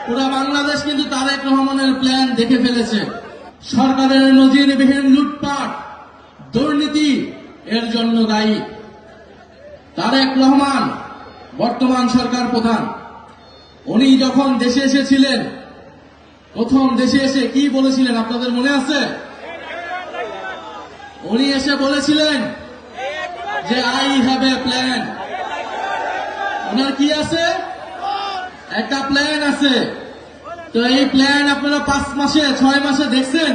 পুরা বাংলাদেশ কিন্তু তারেক রহমানের প্ল্যান দেখে ফেলেছে। সরকারের নজিরবিহীন লুটপাট, দুর্নীতি এর জন্য দায়ী তারেক রহমান, বর্তমান সরকার প্রধান। উনি যখন দেশে এসেছিলেন, প্রথম দেশে এসে কি বলেছিলেন আপনাদের মনে আছে? উনি এসে বলেছিলেন যে আই হ্যাভ এ প্ল্যান। ওনার কি আছে? একটা প্ল্যান আছে। তো এই প্ল্যান আপনারা 5 মাসে 6 মাসে দেখছেন?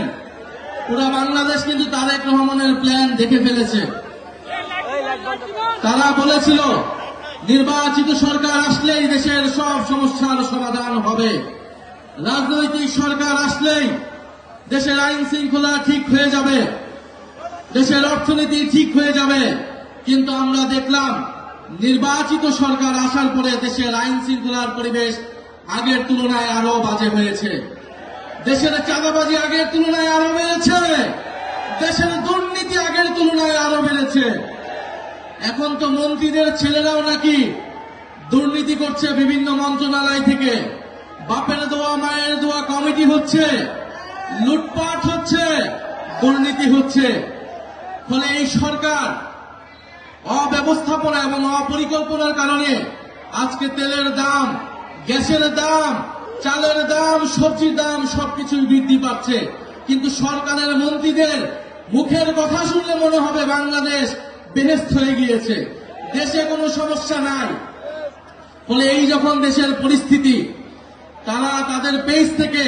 পুরা বাংলাদেশ কিন্তু তারেক রহমানের প্ল্যান দেখে ফেলেছে। তারা বলেছিল নির্বাচিত সরকার আসলেই দেশের সব সমস্যার সমাধান হবে, রাজনৈতিক সরকার আসলেই দেশের আইন শৃঙ্খলা ঠিক হয়ে যাবে, দেশের অর্থনীতি ঠিক হয়ে যাবে। কিন্তু আমরা দেখলাম নির্বাচিত সরকার আসার পরে দেশের আইন শৃঙ্খলার পরিবেশ আগের তুলনায় আরো বাজে হয়েছে। দেশের চাঁদাবাজি আগের তুলনায় আরো বেড়েছে, দেশের দুর্নীতি আগের তুলনায় আরো বেড়েছে। এখন তো মন্ত্রীদের ছেলেরাও নাকি দুর্নীতি করছে বিভিন্ন মন্ত্রণালয় থেকে। বাপের দোয়া মায়ের দোয়া কমিটি হচ্ছে, লুটপাট হচ্ছে, দুর্নীতি হচ্ছে। ফলে এই সরকার অব্যবস্থাপনা এবং অপরিকল্পনার কারণে আজকে তেলের দাম, গ্যাসের দাম, চালের দাম, সবজির দাম সবকিছুই বৃদ্ধি পাচ্ছে। কিন্তু সরকারের মন্ত্রীদের মুখের কথা শুনলে মনে হবে বাংলাদেশ বেহেশত হয়ে গিয়েছে, দেশে কোনো সমস্যা নাই। ফলে এই যখন দেশের পরিস্থিতি, তারা তাদের পেজ থেকে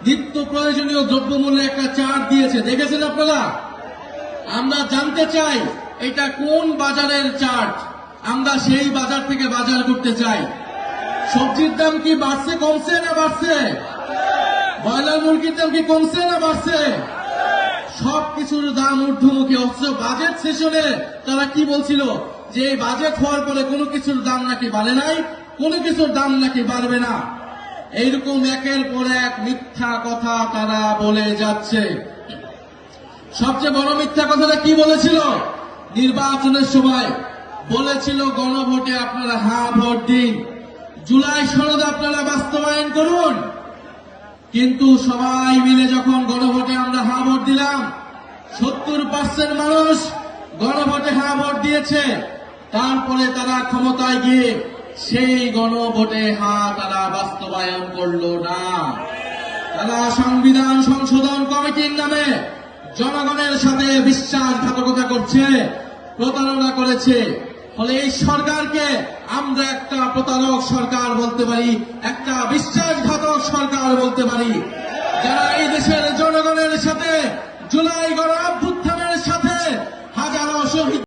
নিত্য প্রয়োজনীয় দ্রব্যমূল্যে একটা চার্ট দিয়েছে, দেখেছেন আপনারা? আমরা জানতে চাই এটা কোন বাজারের চার্ট, আমরা সেই বাজার থেকে বাজার করতে চাই। সবজির দাম কি বাড়ছে, কমছে না বাড়ছে? ব্রয়লার মুরগির দাম কি কমছে না বাড়ছে? সবকিছুর দাম ঊর্ধ্বমুখী হচ্ছে। বাজেট সেশনে তারা কি বলছিল যে এই বাজেট হওয়ার পরে কোনো কিছুর দাম নাকি বাড়ে নাই, কোনো কিছুর দাম নাকি বাড়বে না। এইরকম একের পর এক মিথ্যা কথা তারা বলে যাচ্ছে। সবচেয়ে বড় মিথ্যা কথাটা কি বলেছিল? নির্বাচনের সময় বলেছিল গণভোটে আপনারা হ্যাঁ ভোট দিন, জুলাই সনদ আপনারা বাস্তবায়ন করুন। কিন্তু সবাই মিলে যখন গণভোটে আমরা হ্যাঁ ভোট দিলাম, 70% মানুষ গণভোটে হ্যাঁ ভোট দিয়েছে। তারপরে তারা ক্ষমতায় গিয়ে সেই গণভোটে হ্যাঁ তারা বাস্তবায়ন করলো না। তারা সংবিধান সংশোধন কমিটির নামে জনগণের সাথে বিশ্বাসঘাতকতা করছে, প্রতারণা করেছে। ফলে এই সরকারকে আমরা একটা প্রতারক সরকার বলতে পারি, একটা বিশ্বাসঘাতক সরকার বলতে পারি। যারা এই দেশের জনগণের সাথে জুলাই গণ